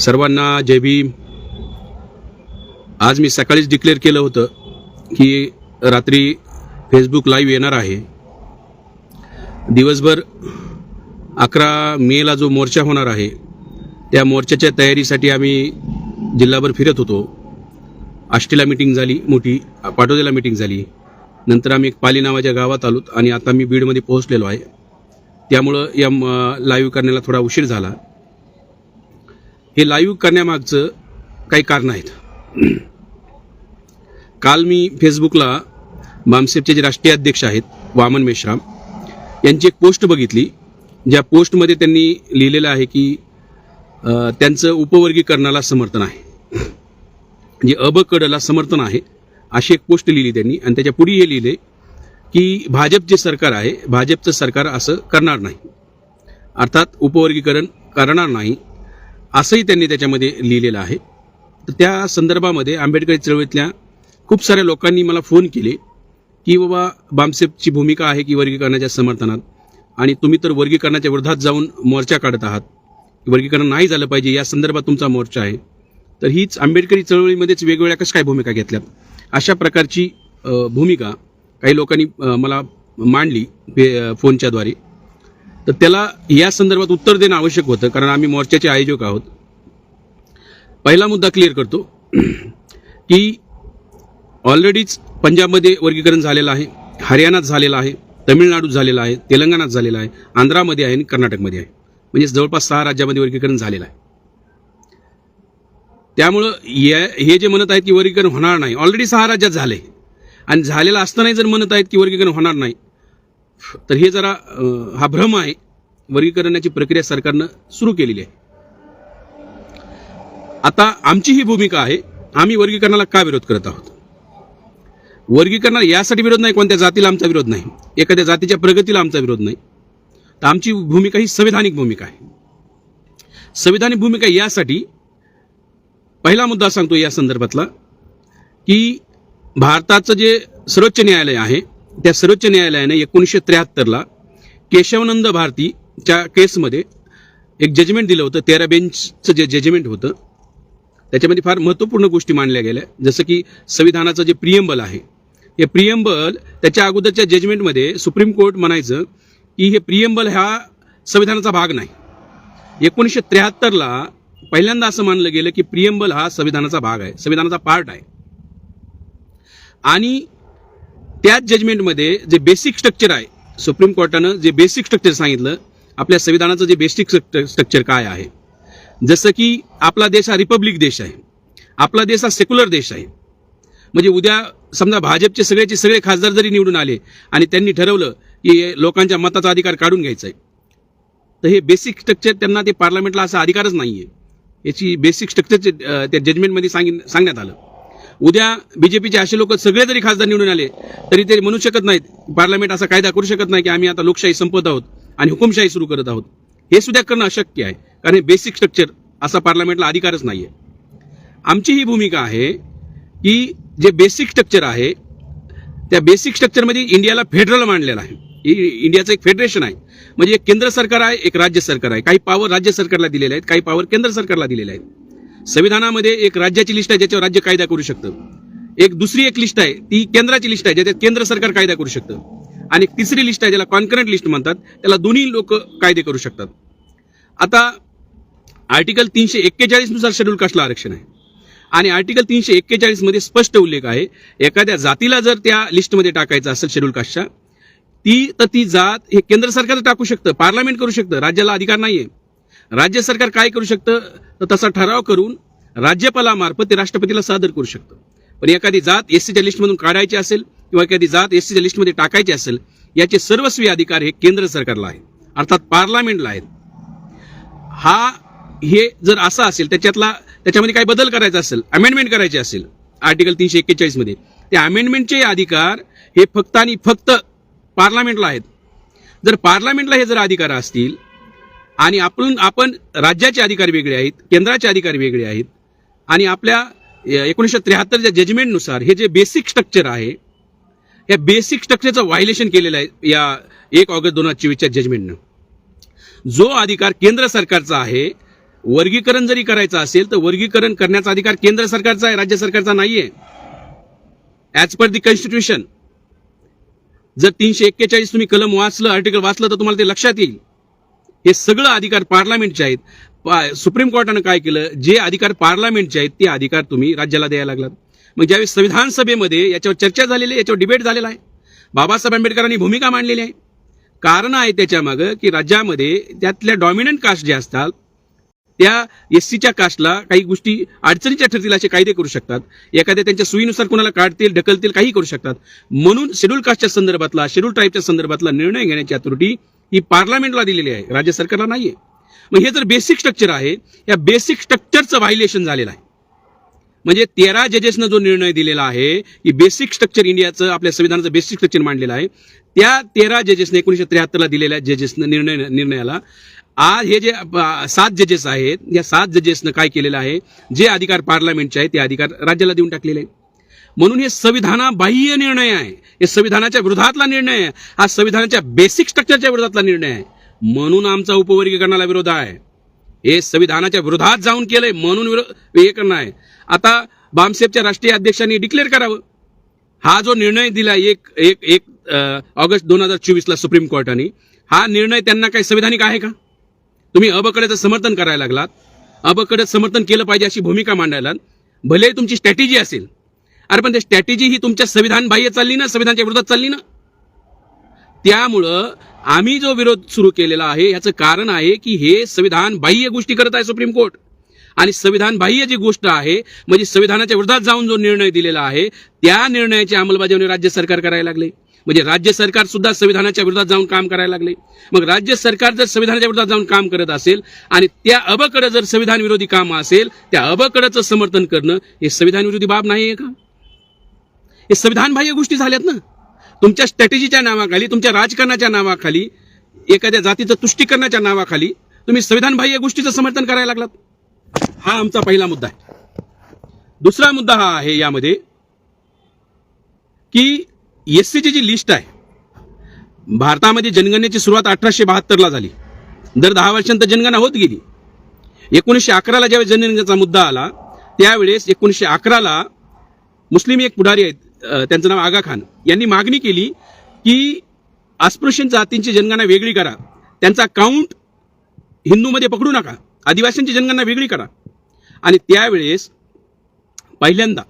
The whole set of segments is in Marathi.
सर्वांना जय भीम. आज मी सकाळीच डिक्लेअर केलं होतं की रात्री फेसबुक लाईव्ह येणार आहे. दिवसभर 11 मेला जो मोर्चा होणार आहे त्या मोर्चाच्या तयारीसाठी आम्ही जिल्हाभर फिरत होतो. आष्टीला मीटिंग झाली, मोठी पाटोद्याला मीटिंग झाली, नंतर आम्ही एक पाली नावाच्या गावात आलोत आणि आता मी बीडमध्ये पोहोचलेलो आहे. त्यामुळं या लाईव्ह करण्याला थोडा उशीर झाला. हे लाईव्ह करण्यामागचं काही कारणं आहेत. काल मी फेसबुकला बामसेफचे जे राष्ट्रीय अध्यक्ष आहेत वामन मेश्राम यांची एक पोस्ट बघितली, ज्या पोस्टमध्ये त्यांनी लिहिलेलं आहे की त्यांचं उपवर्गीकरणाला समर्थन आहे, म्हणजे अबकडला समर्थन आहे, अशी एक पोस्ट लिहिली त्यांनी. आणि त्याच्या पुढे हे लिहिले की भाजप जे सरकार आहे, भाजपचं सरकार असं करणार नाही, अर्थात उपवर्गीकरण करणार नाही, असंही त्यांनी त्याच्यामध्ये लिहिलेलं आहे. तर त्या संदर्भामध्ये आंबेडकरी चळवळीतल्या खूप साऱ्या लोकांनी मला फोन केले की बाबा बामसेफची भूमिका आहे की वर्गीकरणाच्या समर्थनात, आणि तुम्ही तर वर्गीकरणाच्या विरोधात जाऊन मोर्चा काढत आहात, वर्गीकरण नाही झालं पाहिजे या संदर्भात तुमचा मोर्चा आहे. तर हीच आंबेडकरी चळवळीमध्येच वेगवेगळ्या कसं काय भूमिका घेतल्यात, अशा प्रकारची भूमिका काही लोकांनी मला मांडली फोनच्याद्वारे. तर त्याला या संदर्भात उत्तर देणं आवश्यक होतं, कारण आम्ही मोर्चाचे आयोजक आहोत. पहिला मुद्दा क्लिअर करतो की ऑलरेडीच पंजाबमध्ये वर्गीकरण झालेलं आहे, हरियाणात झालेलं आहे, तमिळनाडूत झालेलं आहे, तेलंगणात झालेलं आहे, आंध्रामध्ये आहे आणि कर्नाटकमध्ये आहे, म्हणजे जवळपास 6 राज्यामध्ये वर्गीकरण झालेलं आहे. त्यामुळं हे जे म्हणत आहेत की वर्गीकरण होणार नाही, ऑलरेडी 6 राज्यात झाले आणि झालेलं असतानाही जर म्हणत आहेत की वर्गीकरण होणार नाही, तर हे जरा हा भ्रम आहे. वर्गीकरणाची प्रक्रिया सरकारनं सुरू केलेली आहे. आता आमची ही भूमिका आहे, आम्ही वर्गीकरणाला का विरोध करत आहोत. वर्गीकरणाला यासाठी विरोध नाही, कोणत्या जातीला आमचा विरोध नाही, एखाद्या जातीच्या प्रगतीला आमचा विरोध नाही. तर आमची भूमिका ही संवैधानिक भूमिका आहे. संवैधानिक भूमिका यासाठी पहिला मुद्दा सांगतो या संदर्भातला की भारताचं जे सर्वोच्च न्यायालय आहे, त्या सर्वोच्च न्यायालयाने 1973ला केशवानंद भारतीच्या केसमध्ये एक जजमेंट दिलं होतं. 13 बेंचचं जे जजमेंट होतं त्याच्यामध्ये फार महत्त्वपूर्ण गोष्टी मांडल्या गेल्या, जसं की संविधानाचं जे प्रिएम्बल आहे, हे प्रिएम्बल त्याच्या अगोदरच्या जजमेंटमध्ये सुप्रीम कोर्ट म्हणायचं की हे प्रिएम्बल हा संविधानाचा भाग नाही. 1973ला पहिल्यांदा असं मानलं गेलं की प्रिएम्बल हा संविधानाचा भाग आहे, संविधानाचा पार्ट आहे. आणि त्याच जजमेंटमध्ये जे बेसिक स्ट्रक्चर आहे, सुप्रीम कोर्टानं जे बेसिक स्ट्रक्चर सांगितलं, आपल्या संविधानाचं जे बेसिक स्ट्रक्चर काय आहे, जसं की आपला देश हा रिपब्लिक देश आहे, आपला देश हा सेक्युलर देश आहे. म्हणजे उद्या समजा भाजपचे सगळे खासदार जरी निवडून आले आणि त्यांनी ठरवलं की लोकांच्या मताचा अधिकार काढून घ्यायचा आहे, तर हे बेसिक स्ट्रक्चर त्यांना ते पार्लमेंटला असा अधिकारच नाही आहे. याची बेसिक स्ट्रक्चर त्या जजमेंटमध्ये सांगण्यात आलं. उद्या बीजेपीचे असे लोक सगळे जरी खासदार निवडून आले तरी ते म्हणू शकत नाहीत, पार्लमेंट असा कायदा करू शकत नाही की आम्ही आता लोकशाही संपवत आहोत आणि हुकुमशाही सुरू करत आहोत. हे सुद्धा करणं अशक्य आहे, कारण हे बेसिक स्ट्रक्चर असा पार्लमेंटला अधिकारच नाही आहे. आमची ही भूमिका आहे की जे बेसिक स्ट्रक्चर आहे त्या बेसिक स्ट्रक्चरमध्ये इंडियाला फेडरल मांडलेलं आहे. इंडियाचं एक फेडरेशन आहे, म्हणजे एक केंद्र सरकार आहे, एक राज्य सरकार आहे. काही पावर राज्य सरकारला दिलेले आहेत, काही पावर केंद्र सरकारला दिलेले आहेत. संविधानामध्ये एक राज्याची लिस्ट आहे ज्याच्यावर राज्य कायदा करू शकतं, एक दुसरी एक लिस्ट आहे ती केंद्राची लिस्ट आहे ज्याच्यात केंद्र सरकार कायदा करू शकतं, आणि एक तिसरी लिस्ट आहे ज्याला कॉन्करंट लिस्ट म्हणतात, त्याला दोन्ही लोक कायदे करू शकतात. आता आर्टिकल 341 नुसार शेड्यूल कास्टला आरक्षण आहे आणि आर्टिकल 341 मध्ये स्पष्ट उल्लेख आहे, एखाद्या जातीला जर त्या लिस्टमध्ये टाकायचं असेल शेड्यूल कास्टच्या, ती जात हे केंद्र सरकार टाकू शकतं, पार्लमेंट करू शकतं, राज्याला अधिकार नाहीये. राज्य सरकार काय करू शकतं, तर तसा ठराव करून राज्यपालामार्फत ते राष्ट्रपतीला सादर करू शकतं. पण एखादी जात एससीच्या लिस्टमधून काढायची असेल किंवा एखादी जात एससीच्या लिस्टमध्ये टाकायची असेल, याचे सर्वस्वी अधिकार हे केंद्र सरकारला आहेत, अर्थात पार्लमेंटला आहेत. हे जर असं असेल, त्याच्यामध्ये काही बदल करायचा असेल, अमेंडमेंट करायची असेल आर्टिकल 341 मध्ये, ते अमेंडमेंटचे अधिकार हे फक्त आणि फक्त पार्लमेंटला आहेत. जर पार्लमेंटला हे जर अधिकार असतील आणि आपण राज्याचे अधिकार वेगळे आहेत, केंद्राचे अधिकार वेगळे आहेत, आणि आपल्या 1973च्या जजमेंटनुसार हे जे बेसिक स्ट्रक्चर आहे, या बेसिक स्ट्रक्चरचं व्हायलेशन केलेलं आहे या 1 ऑगस्ट 2024च्या जजमेंटनं. जो अधिकार केंद्र सरकारचा आहे वर्गीकरण जरी करायचं असेल तर वर्गीकरण करण्याचा अधिकार केंद्र सरकारचा आहे, राज्य सरकारचा नाहीये. ऍज पर दी कॉन्स्टिट्यूशन जर 341 तुम्ही कलम वाचलं, आर्टिकल वाचलं तर तुम्हाला ते लक्षात येईल. हे सगळं अधिकार पार्लमेंटचे आहेत. सुप्रीम कोर्टानं काय केलं, जे अधिकार पार्लमेंटचे आहेत ते अधिकार तुम्ही राज्याला द्यायला लागलात. मग ज्यावेळेस संविधान सभेमध्ये याच्यावर चर्चा झालेली आहे, याच्यावर डिबेट झालेला आहे, बाबासाहेब आंबेडकरांनी भूमिका मांडलेली आहे. कारण आहे त्याच्या मागं की राज्यामध्ये त्यातल्या डॉमिनंट कास्ट जे असतात त्या एससीच्या कास्टला काही गोष्टी अडचणीच्या ठरतील असे कायदे करू शकतात, एखाद्या त्यांच्या सोयीनुसार कोणाला काढतील ढकलतील काही करू शकतात. म्हणून शेड्यूल कास्टच्या संदर्भातला, शेड्यूल ट्राईबच्या संदर्भातला निर्णय घेण्याची अथॉरिटी ही पार्लमेंटला दिलेली आहे, राज्य सरकारला नाहीये. मग हे जर बेसिक स्ट्रक्चर आहे, या बेसिक स्ट्रक्चरचं व्हायलेशन झालेलं आहे. म्हणजे 13 जजेसनं जो निर्णय दिलेला आहे की बेसिक स्ट्रक्चर इंडियाचं, आपल्या संविधानाचं बेसिक स्ट्रक्चर मांडलेलं आहे, त्या 13 जजेसने 1973 दिलेल्या जजेसनं निर्णयाला आज हे जे 7 जजेस आहेत, या 7 जजेसनं काय केलेलं आहे, जे अधिकार पार्लमेंटचे आहेत ते अधिकार राज्याला देऊन टाकलेले आहे. म्हणून हे संविधानाबाह्य निर्णय आहे, हे संविधानाच्या विरोधातला निर्णय आहे, हा संविधानाच्या बेसिक स्ट्रक्चरच्या विरोधातला निर्णय आहे. म्हणून आमचा उपवर्गीकरणाला विरोध आहे. हे संविधानाच्या विरोधात जाऊन केलंय म्हणून हे करणं आहे. आता बामसेफच्या राष्ट्रीय अध्यक्षांनी डिक्लेअर करावं. हा जो निर्णय दिला 1 ऑगस्ट 2024 सुप्रीम कोर्टाने, हा निर्णय त्यांना काही संविधानिक आहे का? तुम्ही अबकडेचं समर्थन करायला लागलात, अबकडे समर्थन केलं पाहिजे अशी भूमिका मांडायला, भले तुमची स्ट्रॅटेजी असेल, अरे पण ते स्ट्रॅटेजी ही तुमच्या संविधान बाह्य चालली ना, संविधानाच्या विरोधात चालली ना. त्यामुळं आम्ही जो विरोध सुरू केलेला आहे याचं कारण आहे की हे संविधान बाह्य गोष्टी करत आहे सुप्रीम कोर्ट. आणि संविधान बाह्य जी गोष्ट आहे म्हणजे संविधानाच्या विरोधात जाऊन जो निर्णय दिलेला आहे त्या निर्णयाची अंमलबजावणी राज्य सरकार करायला लागले. म्हणजे राज्य सरकार सुद्धा संविधानाच्या विरोधात जाऊन काम करायला लागले. मग राज्य सरकार जर संविधानाच्या विरोधात जाऊन काम करत असेल आणि त्या अबकडे जर संविधान विरोधी काम असेल, त्या अबकडेचं समर्थन करणं हे संविधान विरोधी बाब नाहीये का? हे संविधान बाह्य गोष्टी झाल्यात ना. तुमच्या स्ट्रॅटेजीच्या नावाखाली, तुमच्या राजकारणाच्या नावाखाली, एखाद्या जातीचं तुष्टीकरणाच्या नावाखाली तुम्ही संविधान बाह्य गोष्टीचं समर्थन करायला लागलात. हा आमचा पहिला मुद्दा आहे. दुसरा मुद्दा हा आहे यामध्ये की एससीची जी लिस्ट आहे, भारतामध्ये जनगणनेची सुरुवात 1872 झाली. दर 10 वर्षांत जनगणना होत गेली. 1911 ज्यावेळेस जनगणनेचा मुद्दा आला त्यावेळेस 1911 मुस्लिम एक पुढारी आहेत, त्यांचं नाव आगा खान, यांनी मागणी केली की अस्पृश्य जातींची जनगणना वेगळी करा, त्यांचा काउंट हिंदूमध्ये पकडू नका, आदिवासींची जनगणना वेगळी करा. आणि त्यावेळेस पहिल्यांदा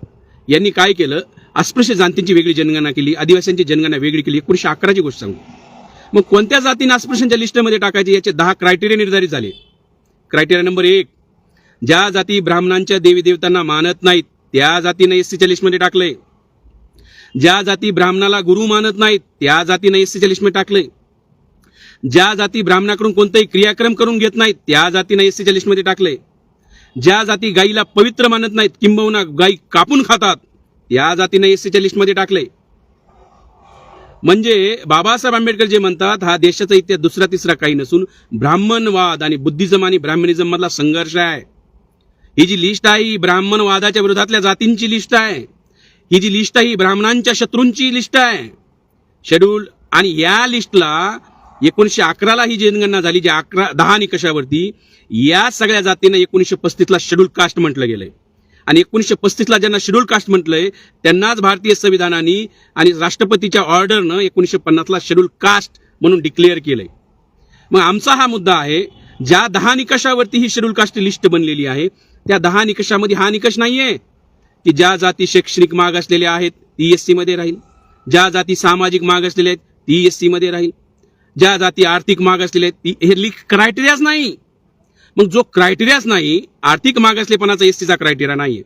यांनी काय केलं, अस्पृश्य जातींची वेगळी जनगणना केली, आदिवासींची जनगणना वेगळी केली. 1911 ची गोष्ट सांगू. मग कोणत्या जातींना अस्पृश्यांच्या लिस्टमध्ये टाकायचे याचे 10 क्रायटेरिया निर्धारित झाले. क्रायटेरिया नंबर 1, ज्या जाती ब्राह्मणांच्या देवी देवतांना मानत नाहीत त्या जातीने एससीच्या लिस्टमध्ये टाकले. ज्या जाती ब्राह्मणाला गुरु मानत नाहीत त्या जातीने एससीच्या लिस्टमध्ये टाकले. ज्या जाती ब्राह्मणाकडून कोणताही क्रियाक्रम करून घेत नाहीत त्या जातीने एससीच्या लिस्टमध्ये टाकले. ज्या जाती गायीला पवित्र मानत नाहीत किंबहुना गायी कापून खातात त्या जातीने एससीच्या लिस्टमध्ये टाकले. म्हणजे बाबासाहेब आंबेडकर जे म्हणतात हा देशाचा इतिहास दुसरा तिसरा काही नसून ब्राह्मणवाद आणि बुद्धिझम आणि ब्राह्मणिझम मधला संघर्ष आहे. ही जी लिस्ट आहे ही ब्राह्मणवादाच्या विरोधातल्या जातींची लिस्ट आहे. ही जी लिस्ट आहे ही ब्राह्मणांच्या शत्रूंची लिस्ट आहे शेड्यूल. आणि या लिस्टला 1911 ही जनगणना झाली, जी 10 निकषावरती या सगळ्या जातींना 1935 शेड्यूल कास्ट म्हटलं गेलंय. आणि 1935 ज्यांना शेड्यूल कास्ट म्हटलंय त्यांनाच भारतीय संविधानाने आणि राष्ट्रपतीच्या ऑर्डरनं 1950 शेड्यूल कास्ट म्हणून डिक्लेअर केलंय. मग आमचा हा मुद्दा आहे, ज्या 10 निकषावरती ही शेड्यूल कास्ट लिस्ट बनलेली आहे त्या 10 निकषामध्ये हा निकष नाहीये की ज्या जाती शैक्षणिक मागासलेल्या आहेत ती एससी मध्ये राहील, ज्या जाती सामाजिक मागासलेल्या आहेत ती एससी मध्ये राहील, ज्या जाती आर्थिक मागासलेल्या आहेत ती, हे क्रायटेरियाच नाही. मग जो क्रायटेरियाच नाही, आर्थिक मागासलेपणाचा एससीचा क्रायटेरिया नाहीये,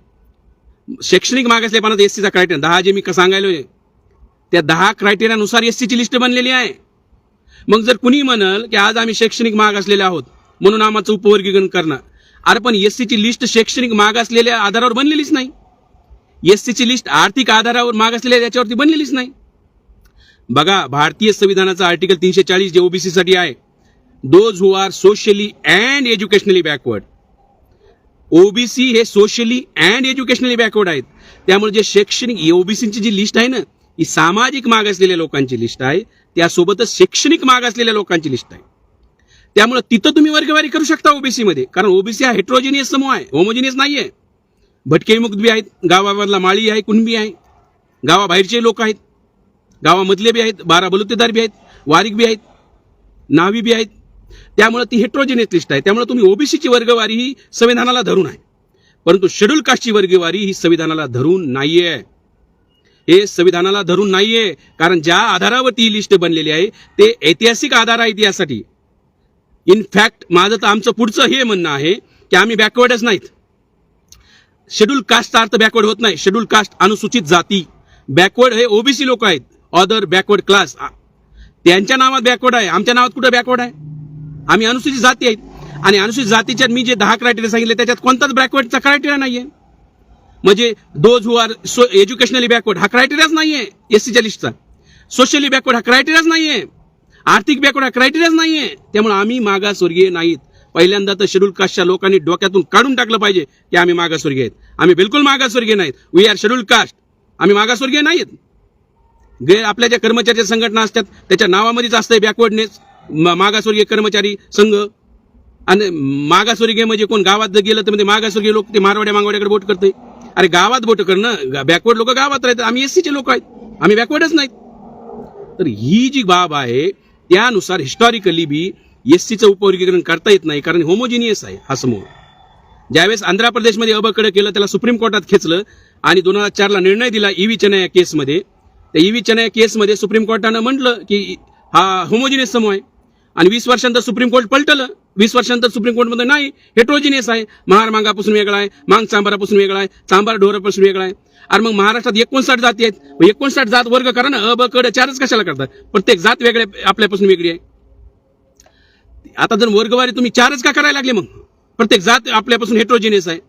शैक्षणिक मागासलेपणाचा एससीचा क्रायटेरिया 10 जे मी सांगायलोय त्या 10 क्रायटेरियानुसार एससीची लिस्ट बनलेली आहे. मग जर कुणी म्हणाल की आज आम्ही शैक्षणिक मागासलेले आहोत म्हणून आम्हाला उपवर्गीकरण करणार, अरे पण एससीची लिस्ट शैक्षणिक मागासलेल्या आधारावर बनलेलीच नाही. एससीची लिस्ट आर्थिक आधारावर मागासलेल्या याच्यावरती बनलेलीच नाही. बघा भारतीय संविधानाचा आर्टिकल 340 जे ओबीसी साठी आहे, those who are socially and educationally backward. OBC हे सोशली अँड एज्युकेशनली बॅकवर्ड आहेत. त्यामुळे जे शैक्षणिक ओबीसीची जी लिस्ट आहे ना ही सामाजिक मागासलेल्या लोकांची लिस्ट आहे, त्यासोबतच शैक्षणिक मागासलेल्या लोकांची लिस्ट आहे. त्यामुळे तिथं तुम्ही वर्गवारी करू शकता ओबीसी मध्ये, कारण ओबीसी हा हेट्रोजिनियस समूह आहे, होमोजिनियस नाहीये. भटके विमुक्त बी आहेत, गावामधला माळी आहे, कुणबी आहे, गावाबाहेरचे लोक आहेत, गावामधले बी आहेत, 12 बलुतेदार बी आहेत, वारिक बी आहेत, नावी बी आहेत. त्यामुळे ती हेट्रोजिनियस लिस्ट आहे. त्यामुळे तुम्ही ओबीसीची वर्गवारी ही संविधानाला धरून आहे, परंतु शेड्यूल कास्टची वर्गवारी ही संविधानाला धरून नाहीये. हे संविधानाला धरून नाहीये, कारण ज्या आधारावरती ही लिस्ट बनलेली आहे ते ऐतिहासिक आधार आहेत यासाठी. इनफॅक्ट माझं तर आमचं पुढचं हे म्हणणं आहे की आम्ही बॅकवर्डच नाहीत. शेड्यूल कास्टचा अर्थ बॅकवर्ड होत नाही. शेड्यूल कास्ट अनुसूचित जाती, बॅकवर्ड हे ओबीसी लोक आहेत, अदर बॅकवर्ड क्लास, त्यांच्या नावात बॅकवर्ड आहे, आमच्या नावात कुठं बॅकवर्ड आहे? आम्ही अनुसूचित जाती आहेत. आणि अनुसूचित जातीच्या मी जे 10 क्रायटेरिया सांगितले त्याच्यात कोणताच बॅकवर्डचा क्रायटेरिया नाहीये. म्हणजे those who are educationally backward हा क्रायटेरियाच नाहीये एससीच्या लिस्टचा. सोशली बॅकवर्ड हा क्रायटेरियाच नाहीये. आर्थिक बॅकवर्ड हा क्रायटेरियाच नाहीये. त्यामुळे आम्ही मागासवर्गीय नाहीत. पहिल्यांदा तर शेड्यूल कास्टच्या लोकांनी डोक्यातून काढून टाकलं पाहिजे की आम्ही मागासवर्गीय आहेत. आम्ही बिलकुल मागासवर्गीय नाहीत. We are schedule caste. आम्ही मागासवर्गीय नाहीत. आपल्या ज्या कर्मचारी संघटना असतात त्याच्या नावामध्येच असतंय बॅकवर्डनेस, मागासवर्गीय कर्मचारी संघ. आणि मागासवर्गीय म्हणजे कोण गावात जर गेलं तर म्हणजे मागासवर्गीय लोक ते मारवाड्याकडे बोट करते. अरे गावात बोट करणं, बॅकवर्ड लोक गावात राहतात. आम्ही एससीचे लोक आहेत, आम्ही बॅकवर्डच नाहीत. तर ही जी बाब आहे त्यानुसार हिस्टॉरिकली बी एससीचं उपवर्गीकरण करता येत नाही, कारण होमोजिनियस आहे हा समूह. ज्यावेळेस आंध्र प्रदेशमध्ये अबकडं केलं त्याला सुप्रीम कोर्टात खेचलं आणि 2004ला निर्णय दिला ईव्ही चेन्नई केसमध्ये. त्या ईव्ही चेन्नई केसमध्ये सुप्रीम कोर्टानं म्हटलं की हा होमोजिनियस समूह आहे. आणि 20 वर्षांतर सुप्रीम कोर्ट पलटलं. 20 वर्षांतर सुप्रीम कोर्टमध्ये नाही, हेट्रोजिनियस आहे, महार मांगापासून वेगळा आहे, मांग चांबारापासून वेगळा आहे, चांबार ढोरापासून वेगळा आहे. अरे मग महाराष्ट्रात 59 जाती आहेत, 59 जात वर्ग करा ना. अबकड 4च कशाला करतात? प्रत्येक जात वेगळे आपल्यापासून वेगळी आहे. आता जर वर्गवारी तुम्ही 4च का करायला लागले? मग प्रत्येक जात आपल्यापासून हेट्रोजिनियस आहे.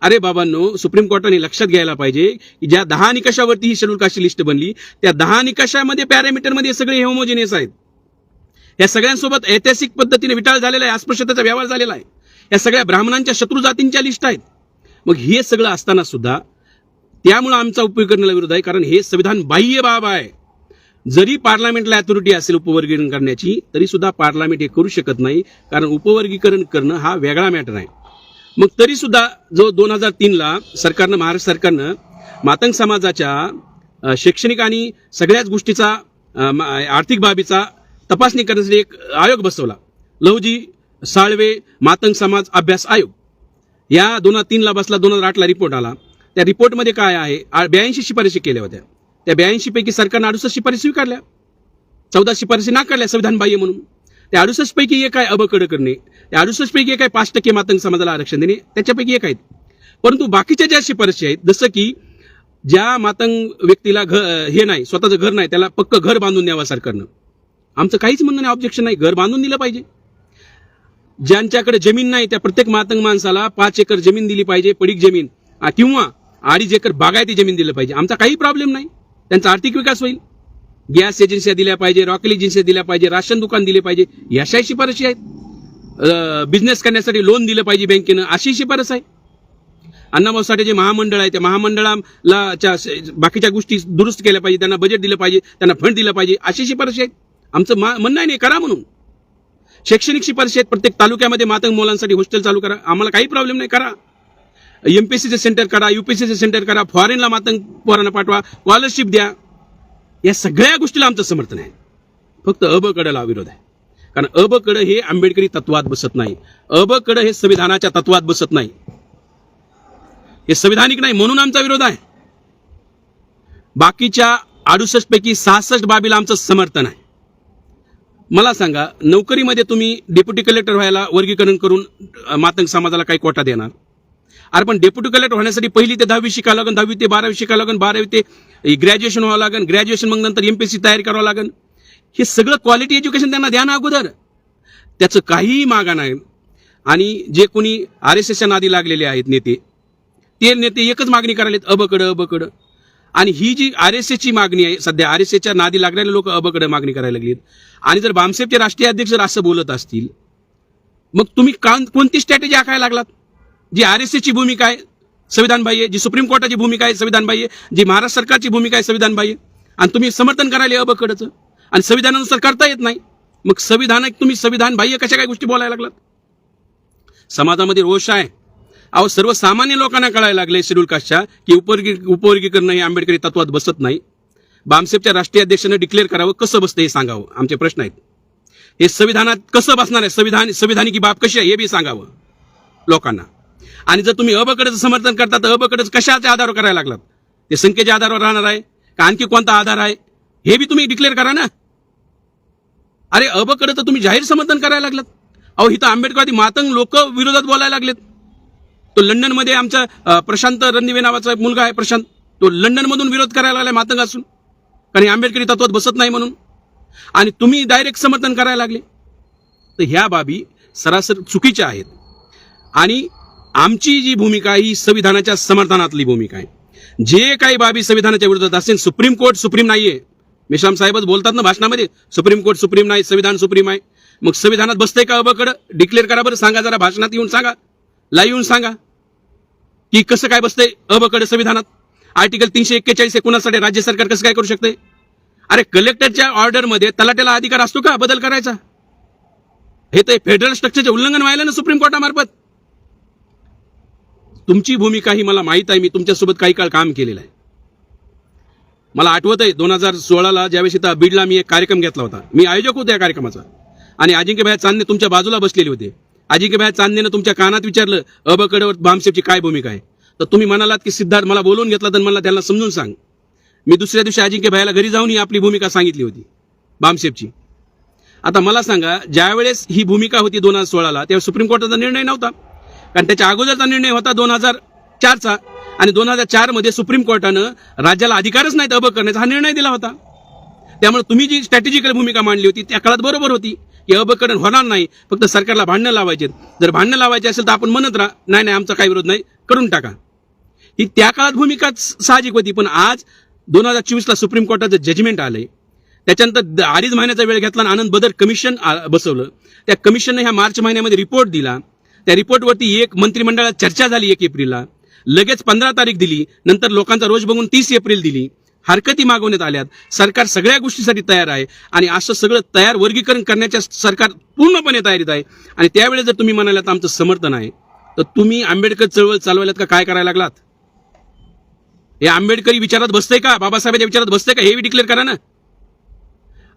अरे बाबांनो, सुप्रीम कोर्टाने लक्षात घ्यायला पाहिजे की ज्या 10 निकषावरती ही शेड्यूल कास्टची लिस्ट बनली त्या 10 निकषामध्ये पॅरामीटरमध्ये सगळे होमोजिनियस आहेत. या सगळ्यांसोबत ऐतिहासिक पद्धतीने विटाळ झालेला आहे, अस्पृश्यतेचा व्यवहार झालेला आहे. या सगळ्या ब्राह्मणांच्या शत्रू जातींच्या लिस्ट आहेत. मग हे सगळं असताना सुद्धा त्यामुळे आमचा उपयोग करण्याला विरोध आहे, कारण हे संविधान बाह्य बाब आहे. जरी पार्लमेंटला अथॉरिटी असेल उपवर्गीकरण करण्याची तरी सुद्धा पार्लमेंट हे करू शकत नाही, कारण उपवर्गीकरण करणं हा वेगळा मॅटर आहे. मग तरी सुद्धा जो 2003ला सरकारनं, महाराष्ट्र सरकारनं मातंग समाजाच्या शैक्षणिक आणि सगळ्याच गोष्टीचा आर्थिक बाबीचा तपासणी करण्यासाठी एक आयोग बसवला, लहुजी साळवे मातंग समाज अभ्यास आयोग. या 2003ला बसला, 2008ला रिपोर्ट आला. त्या रिपोर्टमध्ये काय आहे, 82 शिफारशी केल्या होत्या. त्या 82 पैकी सरकारनं 68 शिफारशी स्वीकारल्या, 14 शिफारशी नाकारल्या संविधान बाह्य म्हणून. त्या 68 पैकी एक आहे अबकड करणे, त्या 68 पैकी एक आहे 5% मातंग समाजाला आरक्षण देणे, त्याच्यापैकी एक आहेत. परंतु बाकीच्या ज्या शिफारशी आहेत, जसं की ज्या मातंग व्यक्तीला हे नाही, स्वतःचं घर नाही, त्याला पक्क घर बांधून द्यावं सरकारनं. आमचं काहीच म्हणणं नाही, ऑब्जेक्शन नाही, घर बांधून दिलं पाहिजे. ज्यांच्याकडे जमीन नाही त्या प्रत्येक मातंग माणसाला 5 एकर जमीन दिली पाहिजे, पडीक जमीन, किंवा 2.5 एकर बागायती जमीन दिलं पाहिजे. आमचा काही प्रॉब्लेम नाही, त्यांचा आर्थिक विकास होईल. गॅस एजन्सिया दिल्या पाहिजे, रॉकेल एजन्सिया दिल्या पाहिजे, राशन दुकान दिले पाहिजे, याशाही शिफारशी आहेत. बिझनेस करण्यासाठी लोन दिलं पाहिजे बँकेनं, अशी शिफारस आहे. अण्णाभाऊ साठे जे महामंडळ आहे त्या महामंडळाला बाकीच्या गोष्टी दुरुस्त केल्या पाहिजे, त्यांना बजेट दिलं पाहिजे, त्यांना फंड दिलं पाहिजे, अशी शिफारशी आहेत. आमचं म्हणणं नाही करा म्हणून. शैक्षणिक शिफारशी आहेत, प्रत्येक तालुक्यामध्ये मातंग मुलांसाठी हॉस्टेल चालू करा, आम्हाला काही प्रॉब्लेम नाही, करा. एमपीसीचे सेंटर करा, युपीसीचे सेंटर करा, फॉरेनला मातंग पोरांना पाठवा, स्कॉलरशिप द्या. या सगळ्या गोष्टीला आमचं समर्थन आहे. फक्त अबकडला विरोध आहे, कारण अबकड हे आंबेडकरी तत्वात बसत नाही. अबकड हे संविधानाच्या तत्वात बसत नाही, हे संविधानिक नाही, म्हणून आमचा विरोध आहे. बाकीच्या 68 पैकी 66 बाबीला आमचं समर्थन आहे. मला सांगा, नोकरीमध्ये तुम्ही डेप्युटी कलेक्टर व्हायला वर्गीकरण करून मातंग समाजाला काही कोटा देणार? अरे पण डेप्युटी कलेक्टर होण्यासाठी पहिली ते 10वी शिकावं लागेल, 10वी ते 12वी शिकावं लागेल, 12वी ते ग्रॅज्युएशन व्हावं लागेल, ग्रॅज्युएशन मग नंतर एमपीएससी तयारी करावं लागेल. हे सगळं क्वालिटी एज्युकेशन त्यांना द्या ना अगोदर. त्याचं काहीही मागा नाही. आणि जे कोणी RSSच्या नादी लागलेले आहेत नेते, ते नेते एकच मागणी करायलेत, अबकड. आणि ही जी RSSची मागणी आहे, सध्या RSSच्या नादी लागलेले लोक अबकड मागणी करायला लागलीत. आणि जर बामसेफचे राष्ट्रीय अध्यक्ष जर असं बोलत असतील, मग तुम्ही कोणती स्ट्रॅटेजी आखायला लागलात? जी RSSची भूमिका आहे संविधान बाह्य, जी सुप्रीम कोर्टाची भूमिका आहे संविधान बाह्य, जी महाराष्ट्र सरकारची भूमिका आहे संविधान बाह्य, आणि तुम्ही समर्थन करायला अबकडचं, आणि संविधानानुसार करता येत नाही. मग तुम्ही संविधान बाह्य कशा काय गोष्टी बोलायला लागलात? समाजामध्ये रोष आहे. अहो, सर्वसामान्य लोकांना कळायला लागले शेड्यूल कास्टच्या की उपवर्गीकरण हे आंबेडकरी तत्वात बसत नाही. बामसेफच्या राष्ट्रीय अध्यक्षांना डिक्लेअर करावं, कसं बसतं हे सांगावं. आमचे प्रश्न आहेत. हे संविधानात कसं बसणार आहे? संविधानिक बाब कशी आहे हे बी सांगावं लोकांना. आणि जर तुम्ही अबकडचं समर्थन करता तर अबकडच कशाच्या आधारावर करायला लागलात? ते संख्येच्या आधारावर राहणार आहे का आणखी कोणता आधार आहे हे बी तुम्ही डिक्लेअर करा ना. अरे अबकडे तर तुम्ही जाहीर समर्थन करायला लागलात. अहो, इथं आंबेडकरवादी मातंग लोक विरोधात बोलायला लागलेत. तो लंडनमध्ये आमचा प्रशांत रणदिवे नावाचा एक मुलगा आहे प्रशांत, तो लंडनमधून विरोध करायला लागलाय मातंग असून, कारण आंबेडकरी तत्वात बसत नाही म्हणून. आणि तुम्ही डायरेक्ट समर्थन करायला लागले. तर ह्या बाबी सरासर चुकीच्या आहेत. आणि आमची जी भूमिका आहे ही संविधानाच्या समर्थनातली भूमिका आहे. जे काही बाबी संविधानाच्या विरोधात असेल, सुप्रीम कोर्ट सुप्रीम नाहीये. मेश्राम साहेबच बोलतात ना भाषणामध्ये, सुप्रीम कोर्ट सुप्रीम नाही, संविधान सुप्रीम आहे. मग संविधानात बसतंय का अबकडं? डिक्लेअर करा बरं, सांगा जरा, भाषणात येऊन सांगा, लाईव्ह येऊन सांगा की कसं काय बसतंय अबकडं संविधानात. आर्टिकल 341 कुणासाठी राज्य सरकार कसं काय करू शकते? अरे कलेक्टरच्या ऑर्डरमध्ये तलाट्याला अधिकार असतो का बदल करायचा? हे तर फेडरल स्ट्रक्चरचे उल्लंघन व्हायला ना सुप्रीम कोर्टामार्फत. तुमची भूमिका ही मला माहित आहे. मी तुमच्यासोबत काही काळ काम केलेलं आहे. मला आठवत आहे 2016ला ज्यावेळेस इथं बीडला मी एक कार्यक्रम घेतला होता. मी आयोजक होतो या कार्यक्रमाचा. आणि अजिंक्यभाई चांदणे तुमच्या बाजूला बसलेले होते. अजिंक्यभाई चांदणेनं तुमच्या कानात विचारलं अबकडवर बामसेफची काय भूमिका आहे. तर तुम्ही म्हणालात की सिद्धार्थ मला बोलवून घेतला तर मला त्यांना समजून सांग. मी दुसऱ्या दिवशी अजिंक्यभाईला घरी जाऊन ही आपली भूमिका सांगितली होती बामसेफची. आता मला सांगा, ज्यावेळेस ही भूमिका होती 2016ला तेव्हा सुप्रीम कोर्टाचा निर्णय नव्हता, कारण त्याच्या अगोदरचा निर्णय होता 2004चा. आणि 2004 मध्ये सुप्रीम कोर्टानं राज्याला अधिकारच नाहीत अबक करण्याचा हा निर्णय दिला होता. त्यामुळे तुम्ही जी स्ट्रॅटेजिकल भूमिका मांडली होती त्या काळात बरोबर होती की अबकरण होणार नाही, फक्त सरकारला भांडणं लावायचे. जर भांडणं लावायचे असेल तर आपण म्हणत राहा, नाही आमचा काही विरोध नाही, करून टाका. ही त्या काळात भूमिका साहजिक होती. पण आज 2024ला सुप्रीम कोर्टाचं जजमेंट आलंय. त्याच्यानंतर 2.5 महिन्याचा वेळ घेतला आणि आनंद बदर कमिशन बसवलं. त्या कमिशनने ह्या मार्च महिन्यामध्ये रिपोर्ट दिला. त्या रिपोर्टवरती एक मंत्रिमंडळात चर्चा झाली 1 एप्रिलला, लगेच 15 तारीख दिली, नंतर लोकांचा रोष बघून 30 एप्रिल दिली. हरकती मागवण्यात आल्यात. सरकार सगळ्या गोष्टीसाठी तयार आहे आणि असं सगळं तयार वर्गीकरण करण्याच्या सरकार पूर्णपणे तयारीत आहे. आणि त्यावेळेस जर तुम्ही म्हणालात आमचं समर्थन आहे, तर तुम्ही आंबेडकर चळवळ चालवायलात का काय करायला लागलात? हे आंबेडकरी विचारात बसतंय का, बाबासाहेबांच्या विचारात बसतंय का हे बी डिक्लेअर करा ना.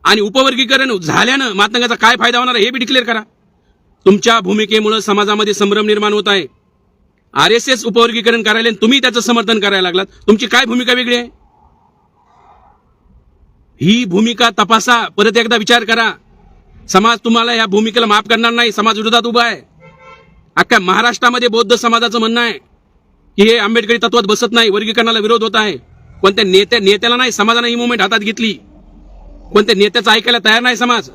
आणि उपवर्गीकरण झाल्यानं मातंगाचा काय फायदा होणार हे बी डिक्लेअर करा. तुमच्या भूमिकेमुळे समाजामध्ये संभ्रम निर्माण होत आहे. RSS उपवर्गीकरण करायला तुम्ही त्याचं समर्थन करायला लागलात. तुमची काय भूमिका वेगळी आहे? ही भूमिका तपासा, परत एकदा विचार करा. समाज तुम्हाला या भूमिकेला माफ करणार नाही. समाज विरोधात उभा आहे. अख्ख्या महाराष्ट्रामध्ये बौद्ध समाजाचं म्हणणं आहे की हे आंबेडकरी तत्वात बसत नाही, वर्गीकरणाला विरोध होत आहे. कोणत्या नेत्याला नाही, समाजाने ही मुवमेंट हातात घेतली. कोणत्या नेत्याचं ऐकायला तयार नाही समाज.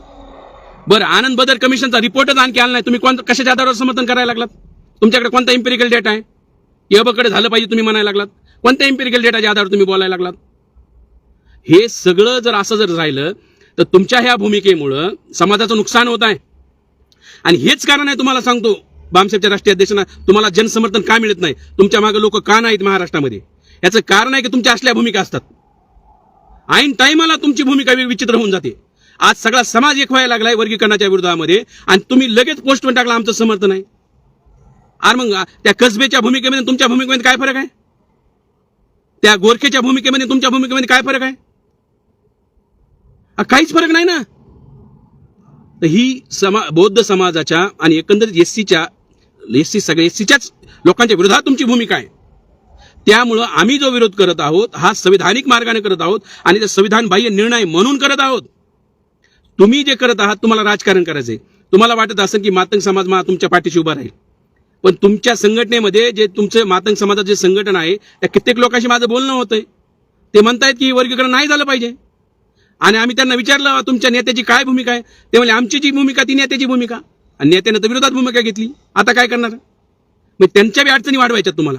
बरं, आनंद बदर कमिशनचा रिपोर्टच आणखी आला नाही. तुम्ही कशाच्या आधारावर समर्थन करायला लागलात? तुमच्याकडे कोणता इम्पेरिकल डेटा आहे? एबकडे झालं पाहिजे तुम्ही म्हणायला लागलात. कोणत्या इम्पेरिकल डेटाच्या आधारावर तुम्ही बोलायला लागलात? हे सगळं जर असं जर राहिलं तर तुमच्या ह्या भूमिकेमुळं समाजाचं नुकसान होत आहे. आणि हेच कारण आहे, तुम्हाला सांगतो, बामसेफच्या राष्ट्रीय अध्यक्षांना तुम्हाला जनसमर्थन का मिळत नाही, तुमच्या मागे लोक का नाहीत महाराष्ट्रामध्ये, याचं कारण आहे की तुमच्या असल्या भूमिका असतात. ऐन टाइमाला तुमची भूमिका विचित्र होऊन जाते. आज सगळा समाज एक व्हायला लागलाय वर्गीकरणाच्या विरोधामध्ये आणि तुम्ही लगेच पोस्टमेंट टाकला आमचं समर्थन आहे. अरे मग त्या कसबेच्या भूमिकेमध्ये तुमच्या भूमिकेमध्ये काय फरक आहे? त्या गोरखेच्या भूमिकेमध्ये तुमच्या भूमिकेमध्ये काय फरक आहे? काहीच फरक नाही ना. तर ही बौद्ध समाजाच्या आणि एकंदरीत एससीच्याच लोकांच्या विरोधात तुमची भूमिका आहे. त्यामुळं आम्ही जो विरोध करत आहोत हा संविधानिक मार्गाने करत आहोत आणि ते संविधान बाह्य निर्णय म्हणून करत आहोत. तुम्ही जे करत आहात तुम्हाला राजकारण करायचंय. तुम्हाला वाटत असेल की मातंग समाज तुमच्या पाठीशी उभा राहील, पण तुमच्या संघटनेमध्ये जे तुमचं मातंग समाजाचं जे संघटन आहे त्या कित्येक लोकांशी माझं बोलणं होतंय. ते म्हणतायत की वर्गीकरण नाही झालं पाहिजे. आणि आम्ही त्यांना विचारलं तुमच्या नेत्याची काय भूमिका आहे, ते म्हणजे आमची जी भूमिका ती नेत्याची भूमिका, आणि नेत्यानं तर विरोधात भूमिका घेतली. आता काय करणार? मग त्यांच्या बी अडचणी वाढवायच्यात तुम्हाला.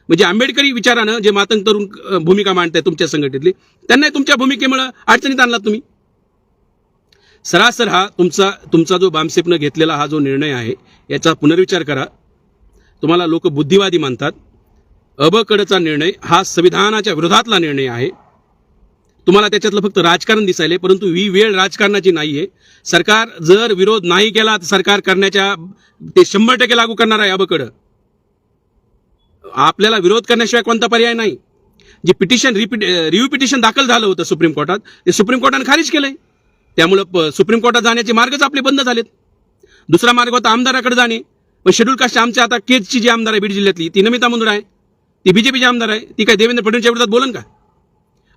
म्हणजे आंबेडकरी विचारानं जे मातंग तरुण भूमिका मांडताय तुमच्या संघटनेतली, त्यांना तुमच्या भूमिकेमुळे अडचणीत आणलात तुम्ही. सरासर हा तुमचा जो बामसेफनं घेतलेला हा जो निर्णय आहे याचा पुनर्विचार करा. तुम्हाला लोक बुद्धिवादी मानतात. अबकडचा निर्णय हा संविधानाच्या विरोधातला निर्णय आहे. तुम्हाला त्याच्यातलं फक्त राजकारण दिसायले, परंतु ही वेळ राजकारणाची नाहीये. सरकार जर विरोध नाही केला तर सरकार करण्याच्या ते 100% लागू करणार आहे अबकड. आपल्याला विरोध करण्याशिवाय कोणता पर्याय नाही. जे पिटिशन रिव्ह्यू पिटिशन दाखल झालं होतं सुप्रीम कोर्टात, ते सुप्रीम कोर्टाने खारिज केलंय. त्यामुळं सुप्रीम कोर्टात जाण्याचे मार्गच आपले बंद झालेत. दुसरा मार्ग होता आमदाराकडे जाणे. पण शेड्यूल कास्ट आमच्या आता केजची जी आमदार आहे बीड जिल्ह्यातली, ती नमिता मुंदडा आहे, ती बीजेपीची आमदार आहे. ती काय देवेंद्र फडणवीसच्या विरोधात बोलन का?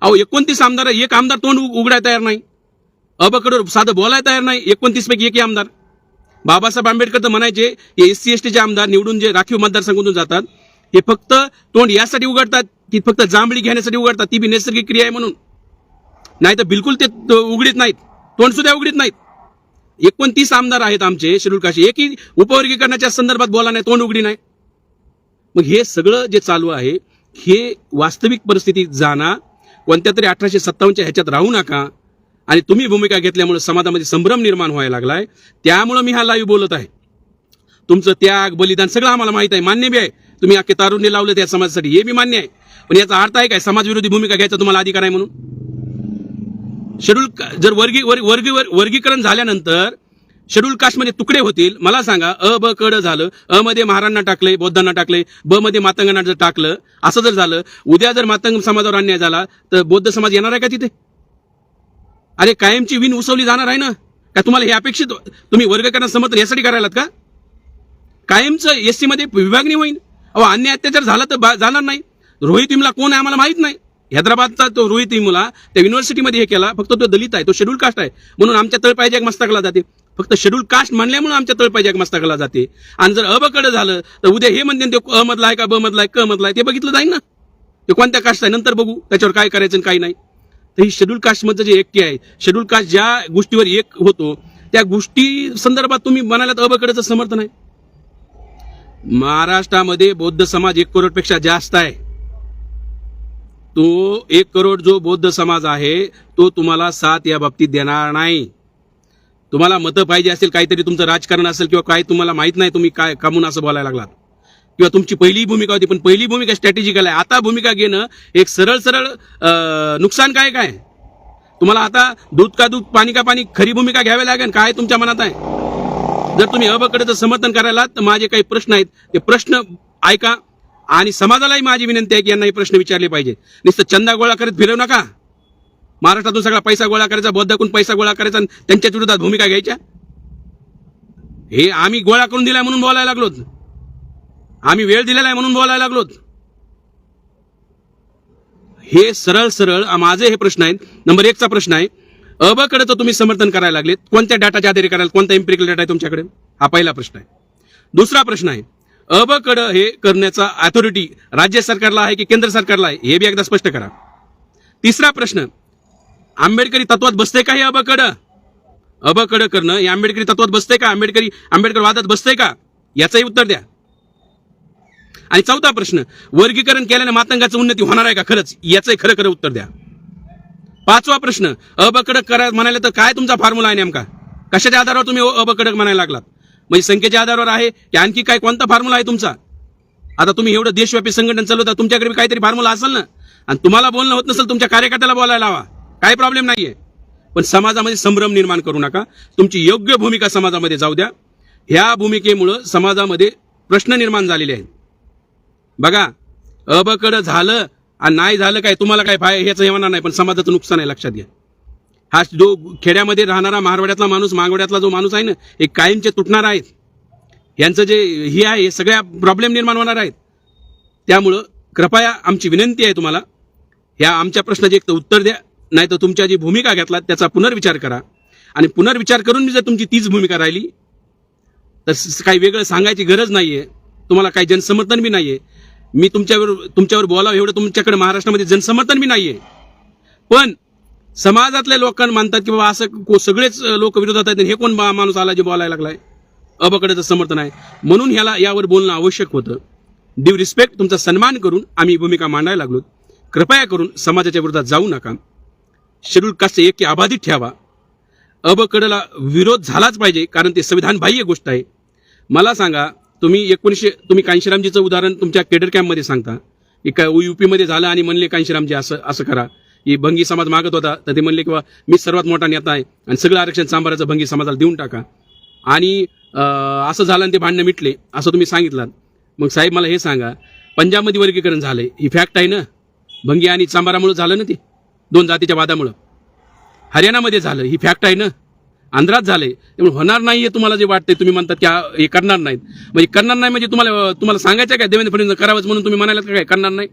अहो 29 आमदार आहे, एक आमदार तोंड उघडायला तयार नाही. अबकडवर साधं बोलायला तयार नाही. 29 पैकी एकही आमदार. बाबासाहेब आंबेडकर तर म्हणायचे हे SC ST आमदार निवडून जे राखीव मतदारसंघातून जातात, हे फक्त तोंड यासाठी उघडतात की फक्त जांभळी घेण्यासाठी उघडतात, ती बी नैसर्गिक क्रिया आहे म्हणून. नाही तर बिलकुल ते उघडीत नाहीत, तोंड सुद्धा उघडीत नाहीत. 29 आमदार आहेत आमचे शेड्यूल कास्ट, एकही उपवर्गीकरणाच्या संदर्भात बोला नाही, तोंड उघडी नाही. मग हे सगळं जे चालू आहे, हे वास्तविक परिस्थितीत जाणा. कोणत्या तरी 1857च्या ह्याच्यात राहू नका. आणि तुम्ही भूमिका घेतल्यामुळे समाजामध्ये संभ्रम निर्माण व्हायला लागलाय. त्यामुळे मी हा लाईव्ह बोलत आहे. तुमचं त्याग बलिदान सगळं आम्हाला माहित आहे, मान्य बी आहे. तुम्ही अख्खे तारुण्य लावलं त्या समाजासाठी, हे बी मान्य आहे. पण याचा अर्थ आहे काय समाजविरोधी भूमिका घ्यायचा तुम्हाला अधिकार आहे म्हणून? शेड्यूल जर वर्गीकरण झाल्यानंतर शेड्यूल कास्टमध्ये तुकडे होतील. मला सांगा, अ ब क ड झालं, अ मध्ये महारांना टाकले, बौद्धांना टाकले, ब मध्ये मातंगांना जर टाकलं, असं जर झालं, उद्या जर मातंग समाजावर अन्याय झाला तर बौद्ध समाज येणार आहे का तिथे? अरे कायमची विण उसवली जाणार आहे ना. का तुम्हाला हे अपेक्षित, तुम्ही वर्गीकरण समर्थन यासाठी करायलात का? कायमचं SC मध्ये विभागणी होईल. अहो अन्याय अत्याचार झाला तर जाणार नाही. रोहित विमला कोण आहे आम्हाला माहित नाही. हैदराबादचा तो रोहित विमला त्या युनिव्हर्सिटीमध्ये हे केला. फक्त तो दलित आहे, तो शेड्यूल कास्ट आहे म्हणून आमच्या तळपायच्या मस्तकाला जाते. फक्त शेड्यूल कास्ट म्हणल्यामुळे आमच्या तळपायच्या मस्तकाला जाते. आणि जर अबकडं झालं तर उद्या हे म्हणते ते अ मधला आहे का ब मधला आहे क मधला आहे ते बघितलं जाईल ना. ते कोणत्या कास्ट आहे नंतर बघू, त्याच्यावर काय करायचं आणि काय नाही. तर ही शेड्यूल कास्टमधलं जे ऐक्य आहे, शेड्यूल कास्ट ज्या गोष्टीवर एक होतो त्या गोष्टी संदर्भात तुम्ही म्हणालात अबकडचं समर्थन आहे. महाराष्ट्रामध्ये बौद्ध समाज 1 करोडपेक्षा जास्त आहे. तो 1 करोड जो बौद्ध समाज आहे तो तुम्हाला साथ या बाबतीत देणार नाही. तुम्हाला मतं पाहिजे असेल, काहीतरी तुमचं राजकारण असेल किंवा काय तुम्हाला माहित नाही तुम्ही काय कामून असं बोलायला लागलात, किंवा तुमची पहिली भूमिका होती पण पहिली भूमिका स्ट्रॅटेजिकल आहे. आता भूमिका घेणं एक सरळ नुकसानकारक आहे. तुम्हाला आता दूध का दूध पाणी का पाणी खरी भूमिका घ्यावी लागेल. काय तुमच्या मनात आहे? जर तुम्ही अबकडचं समर्थन करायला तर माझे काही प्रश्न आहेत, ते प्रश्न ऐका. आणि समाजालाही माझी विनंती आहे की यांना हे प्रश्न विचारले पाहिजे. नुसतं चंदा गोळा करत फिरवू नका. महाराष्ट्रातून सगळा पैसा गोळा करायचा, बौद्धाकडून पैसा गोळा करायचा आणि त्यांच्या विरोधात भूमिका घ्यायच्या. हे आम्ही गोळा करून दिलाय म्हणून बोलायला लागलोत, आम्ही वेळ दिलेला आहे म्हणून बोलायला लागलोत. हे सरळ माझे हे प्रश्न आहेत. नंबर 1चा प्रश्न आहे, अबकडचं तुम्ही समर्थन करायला लागलेत, कोणत्या डाटाच्या आधारे करायला, कोणता एम्पिरिकल डाटा आहे तुमच्याकडे? हा पहिला प्रश्न आहे. दुसरा प्रश्न आहे, अबकड हे करण्याचा अथॉरिटी राज्य सरकारला आहे की केंद्र सरकारला आहे, हे बी एकदा स्पष्ट करा. तिसरा प्रश्न, आंबेडकरी तत्वात बसते का हे अबकड करणं? हे आंबेडकरी तत्वात बसते का? आंबेडकर वादात बसते का? याचंही उत्तर द्या. आणि चौथा प्रश्न, वर्गीकरण केल्याने मातंगाची उन्नती होणार आहे का खरंच? याचंही खरं उत्तर द्या. 5वा प्रश्न, अबकड करा म्हणाले तर काय तुमचा फॉर्म्युला आहे नेमका? कशाच्या आधारावर तुम्ही अबकड म्हणायला लागलात? म्हणजे संख्येच्या आधारावर आहे की आणखी काय, कोणता फॉर्म्युला आहे तुमचा? आता तुम्ही एवढं देशव्यापी संघटन चालवता, तुमच्याकडे काहीतरी फॉर्म्युला असेल ना. आणि तुम्हाला बोलणं होत नसेल, तुमच्या कार्यकर्त्याला बोलायला हवा, काही प्रॉब्लेम नाहीये. पण समाजामध्ये संभ्रम निर्माण करू नका. तुमची योग्य भूमिका समाजामध्ये जाऊ द्या. ह्या भूमिकेमुळं समाजामध्ये प्रश्न निर्माण झालेले आहेत. बघा, अबकड झालं आणि नाही झालं काय तुम्हाला काय ह्याचं येणार नाही, पण समाजाचं नुकसान आहे, लक्षात घ्या. हा जो खेड्यामध्ये राहणारा मारवाड्यातला माणूस, मागवड्यातला जो माणूस आहे ना, हे कायमचे तुटणार आहेत. यांचं जे हे आहे, सगळ्या प्रॉब्लेम निर्माण होणार आहेत. त्यामुळं कृपया आमची विनंती आहे तुम्हाला, ह्या आमच्या प्रश्नाचे एक तर उत्तर द्या, नाही तर तुमच्या जी भूमिका घेतलात त्याचा पुनर्विचार करा. आणि पुनर्विचार करून जर तुमची तीच भूमिका राहिली तर काही वेगळं सांगायची गरज नाहीये. तुम्हाला काही जनसमर्थन बी नाहीये. मी तुमच्यावर बोलावं एवढं तुमच्याकडे महाराष्ट्रामध्ये जनसमर्थन बी नाहीये. पण समाजातल्या लोकांना मानतात की बाबा असं सगळेच लोक विरोधात आहेत, हे कोण माणूस आला जे बोलायला लागलाय, अबकडचं समर्थन आहे म्हणून यावर बोलणं आवश्यक होतं. ड्यू रिस्पेक्ट, तुमचा सन्मान करून आम्ही भूमिका मांडायला लागलो. कृपया करून समाजाच्या विरोधात जाऊ नका. शेड्यूल कास्ट ऐक्य अबाधित ठेवा. अबकडला विरोध झालाच पाहिजे, कारण ते संविधान बाह्य गोष्ट आहे. मला सांगा, तुम्ही कांशीरामजीचं उदाहरण तुमच्या केडर कॅम्पमध्ये सांगता की काय UP मध्ये झालं आणि म्हणले कांशीरामजी असं करा. की भंगी समाज मागत होता, तर ते म्हणले की मी सर्वात मोठा नेता आहे आणि सगळं आरक्षण सांबाराचं भंगी समाजाला देऊन टाका. आणि असं झालं आणि ते भांडणं मिटले असं तुम्ही सांगितलं. मग साहेब मला हे सांगा, पंजाबमध्ये वर्गीकरण झालंय ही फॅक्ट आहे ना, भंगी आणि चांबारामुळे झालं ना, ते 2 जातीच्या वादामुळं. हरियाणामध्ये झालं ही फॅक्ट आहे ना, आंध्रात झालंय. त्यामुळे होणार नाही हे तुम्हाला जे वाटतंय, तुम्ही म्हणतात की हे करणार नाहीत, म्हणजे करणार नाही म्हणजे तुम्हाला सांगायचं काय देवेंद्र फडणवीस करावंच म्हणून तुम्ही म्हणायला काय करणार नाही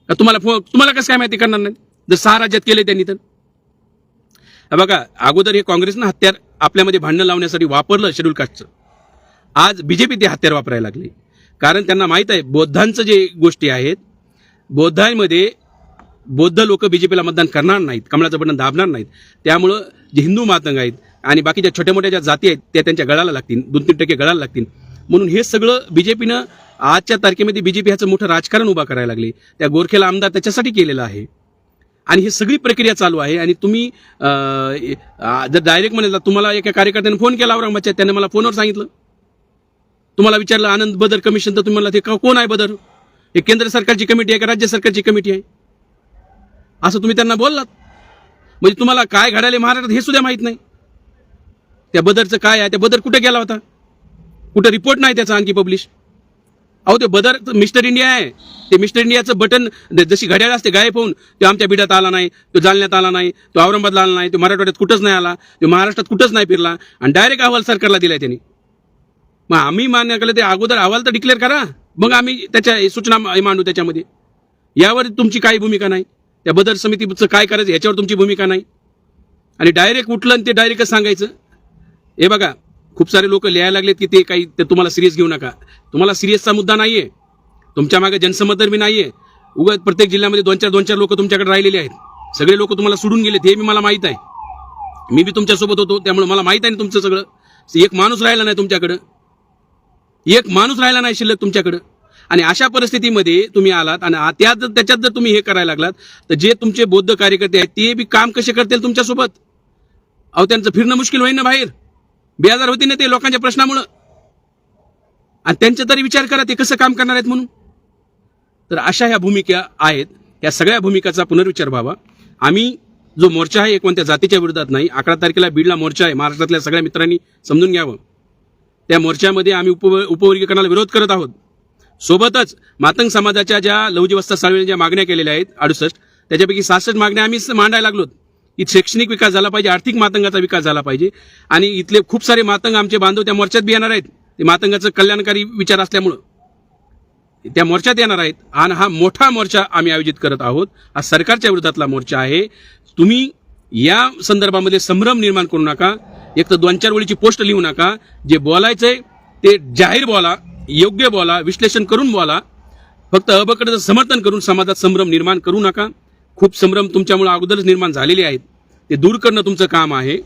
का? तुम्हाला कसं काय माहिती करणार नाही जर 6 राज्यात केले त्यांनी तर? बघा, अगोदर हे काँग्रेसनं हत्यार आपल्यामध्ये भांडणं लावण्यासाठी वापरलं शेड्यूल कास्टचं. आज बीजेपी ते हत्यार वापरायला लागले, कारण त्यांना माहित आहे बौद्धांचं जे गोष्टी आहेत, बौद्धांमध्ये बौद्ध लोक बीजेपीला मतदान करणार नाहीत, कमळाचं बटन दाबणार नाहीत. त्यामुळं जे हिंदू मातंग आहेत आणि बाकीच्या छोट्या मोठ्या ज्या जाती आहेत त्या त्यांच्या गळाला लागतील, 2-3% गळाला लागतील. म्हणून हे सगळं बीजेपीनं आजच्या तारखेमध्ये बीजेपी ह्याचं मोठं राजकारण उभा करायला लागले. त्या गोरखेला आमदार त्याच्यासाठी केलेला आहे आणि ही सगळी प्रक्रिया चालू आहे. आणि तुम्ही जर डायरेक्ट म्हणाला, तुम्हाला एका कार्यकर्त्याने फोन केला औरंगाबादच्या, त्याने मला फोनवर सांगितलं, तुम्हाला विचारलं आनंद बदर कमिशन, तर तुम्ही म्हणला ते कोण आहे बदर? हे केंद्र सरकारची कमिटी आहे का राज्य सरकारची कमिटी आहे? असं तुम्ही त्यांना बोललात. म्हणजे तुम्हाला काय घडायला महाराष्ट्रात हे सुद्धा माहित नाही. त्या बदरचं काय आहे, त्या बदर कुठे गेला होता, कुठे रिपोर्ट नाही त्याचा आणखी पब्लिश. अहो, ते बदर मिस्टर इंडिया आहे. ते मिस्टर इंडियाचं बटन जशी घड्याळ असते गायब होऊन, तो आमच्या बिडात आला नाही, तो जालन्यात आला नाही, तो औरंगाबादला आला नाही, तो मराठवाड्यात कुठंच नाही आला, तो महाराष्ट्रात कुठंच नाही फिरला आणि डायरेक्ट अहवाल सरकारला दिलाय त्यांनी. मग आम्ही मान्य केलं ते अगोदर अहवाल तर डिक्लेअर करा, मग आम्ही त्याच्या सूचना मांडू त्याच्यामध्ये. यावर तुमची काही भूमिका नाही. त्या बदर समितीचं काय करायचं याच्यावर तुमची भूमिका नाही. आणि डायरेक्ट उठलं आणि ते डायरेक्टच सांगायचं. हे बघा, खूप सारे लोक लिहायला लागलेत की ते काही तुम्हाला सिरियस घेऊ नका. तुम्हाला सिरियसचा मुद्दा नाहीये, तुमच्या मागे जनसंमत बी नाहीये. उगाच प्रत्येक जिल्ह्यामध्ये 2-4 लोक तुमच्याकडे राहिलेले आहेत. सगळे लोक तुम्हाला सोडून गेलेत हे मला माहित आहे. मी बी तुमच्यासोबत होतो, त्यामुळे मला माहित आहे ना तुमचं सगळं. एक माणूस राहिला नाही तुमच्याकडं, एक माणूस राहिला नाही शिल्लक तुमच्याकडं. आणि अशा परिस्थितीमध्ये तुम्ही आलात आणि त्याच्यात जर तुम्ही हे करायला लागलात, तर जे तुमचे बौद्ध कार्यकर्ते आहेत ते बी काम कसे करतील तुमच्यासोबत? अहो, त्यांचं फिरणं मुश्किल होईल ना बाहेर, बेजार होती ना ते लोकांच्या प्रश्नामुळं. आणि त्यांचा तरी विचार करा ते कसं काम करणार आहेत म्हणून. तर अशा ह्या भूमिका आहेत, या सगळ्या भूमिकाचा पुनर्विचार व्हावा. आम्ही जो मोर्चा आहे कोणत्या जातीच्या विरोधात नाही. 11 तारखेला बीडला मोर्चा आहे, महाराष्ट्रातल्या सगळ्या मित्रांनी समजून घ्यावं. त्या मोर्चामध्ये आम्ही उपवर्गीकरणाला विरोध करत आहोत. सोबतच मातंग समाजाच्या ज्या लहुजी वस्ताद साळवेने ज्या मागण्या केलेल्या आहेत 68, त्याच्यापैकी 66 मागण्या आम्ही मांडायला लागलोत की शैक्षणिक विकास झाला पाहिजे, आर्थिक मातंगाचा विकास झाला पाहिजे. आणि इथले खूप सारे मातंग आमचे बांधव त्या मोर्चात बी येणार आहेत. ते मातंगाचं कल्याणकारी विचार असल्यामुळं त्या मोर्चात येणार आहेत. आणि हा मोठा मोर्चा आम्ही आयोजित करत आहोत. हा सरकारच्या विरोधातला मोर्चा आहे. तुम्ही या संदर्भामध्ये संभ्रम निर्माण करू नका. एक तर 2-4 ओळीची पोस्ट लिहू नका. जे बोलायचंय ते जाहीर बोला, योग्य बोला, विश्लेषण करून बोला. फक्त अबकडचं समर्थन करून समाजात संभ्रम निर्माण करू नका. खूप संभ्रम तुमच्यामुळे अगोदरच निर्माण झालेले आहेत, ते दूर करणं तुमचं काम आहे.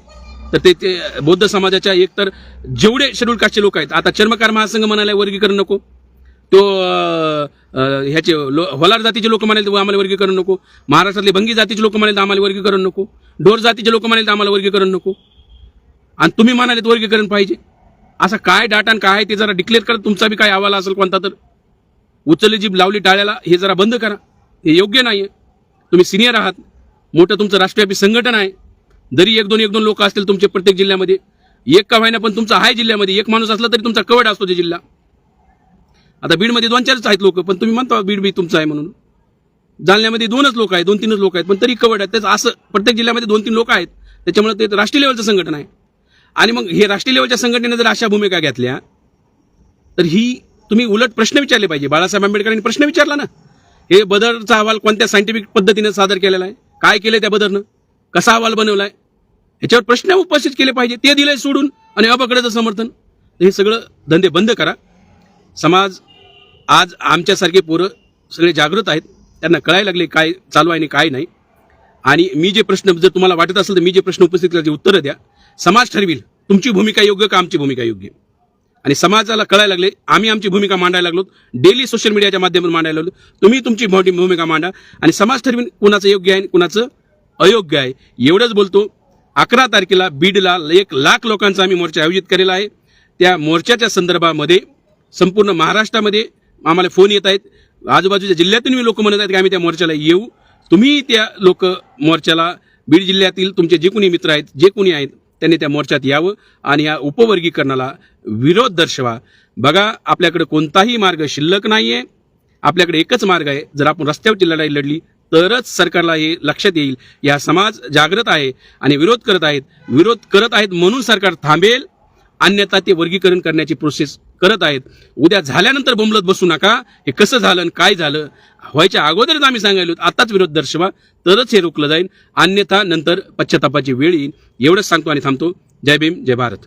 तर ते बौद्ध समाजाच्या एकतर जेवढे शेड्यूल कास्टचे लोक आहेत, आता चर्मकार महासंघ म्हणाले वर्गीकरण नको, तो ह्याचे होलार जातीचे लोक म्हणाले आम्हाला वर्गीकरण नको, महाराष्ट्रातले भंगी जातीचे लोक म्हणाले आम्हाला वर्गीकरण नको, ढोर जातीचे लोक म्हणाले आम्हाला वर्गीकरण नको, आणि तुम्ही म्हणाले वर्गीकरण पाहिजे. असा काय डाटा काय आहे ते जरा डिक्लेअर करा. तुमचा बी काय अहवाल असेल कोणता तर, उचलली जीभ लावली टाळ्याला हे जरा बंद करा. हे योग्य नाहीये. तुम्ही सिनियर आहात, मोठं तुमचं राष्ट्रव्यापी संघटन आहे. जरी 1-2 लोक असतील तुमचे प्रत्येक जिल्ह्यामध्ये, एक का व्हायना पण तुमचा आहे जिल्ह्यामध्ये एक माणूस असला तरी तुमचा कवड असतो ते जिल्हा. आता बीडमध्ये 2-4 आहेत लोक, पण तुम्ही म्हणता बीड बी तुमचा आहे म्हणून. जालन्यामध्ये 2च लोक आहेत, 2-3 लोक आहेत, पण तरी कवड आहेत. त्याचं असं प्रत्येक जिल्ह्यामध्ये 2-3 लोक आहेत, त्याच्यामुळे ते राष्ट्रीय लेवलचं संघटन आहे. आणि मग हे राष्ट्रीय लेवलच्या संघटनेने जर अशा भूमिका घेतल्या तर ही तुम्ही उलट प्रश्न विचारले पाहिजे. बाळासाहेब आंबेडकरांनी प्रश्न विचारला ना, हे बदरचा अहवाल कोणत्या सायंटिफिक पद्धतीने सादर केलेला आहे, काय केलंय त्या बदरनं, कसा अहवाल बनवलाय, याच्यावर प्रश्न उपस्थित केले पाहिजे. ते दिलंय सोडून आणि अबकड्याचं समर्थन. हे सगळं धंदे बंद करा. समाज आज आमच्यासारखे पोरं सगळे जागृत आहेत, त्यांना कळायला लागले काय चालू आहे आणि काय नाही. आणि मी जे प्रश्न जर तुम्हाला वाटत असेल तर मी जे प्रश्न उपस्थित केले उत्तरं द्या. समाज ठरविल तुमची भूमिका योग्य का आमची भूमिका योग्य. आणि समाजाला कळायला लागले, आम्ही आमची भूमिका मांडायला लागलो, डेली सोशल मीडियाच्या माध्यमातून मांडायला लागलो. तुम्ही तुमची भूमिका मांडा आणि समाज ठरविन कुणाचं योग्य आहे कुणाचं अयोग्य आहे. एवढंच बोलतो. 11 तारखेला बीडला 1 लाख लोकांचा आम्ही मोर्चा आयोजित केलेला आहे. त्या मोर्चाच्या संदर्भामध्ये संपूर्ण महाराष्ट्रामध्ये आम्हाला फोन येत आहेत. आजूबाजूच्या जिल्ह्यातून लोक म्हणत आहेत की आम्ही त्या मोर्चाला येऊ. तुम्ही त्या लोक मोर्चाला, बीड जिल्ह्यातील तुमचे जे कोणी मित्र आहेत, जे कोणी आहेत, त्यांनी त्या मोर्चात यावं आणि या उपवर्गीकरणाला विरोध दर्शवा. बघा, आपल्याकडे कोणताही मार्ग शिल्लक नाहीये. आपल्याकडे एकच मार्ग आहे. जर आपण रस्त्यावरची लढाई लढली तरच सरकारला हे लक्षात येईल. या समाज जागृत आहे आणि विरोध करत आहेत म्हणून सरकार थांबेल, अन्यथा ते वर्गीकरण करण्याची प्रोसेस करत आहेत. उद्या झाल्यानंतर बोंबलत बसू नका, हे कसं झालं काय झालं. व्हायच्या अगोदरच आम्ही सांगायलो, आताच विरोध दर्शवा, तरच हे रोखलं जाईल, अन्यथा नंतर पश्चातापाची वेळ येईल. एवढंच सांगतो आणि थांबतो. जय भीम, जय भारत.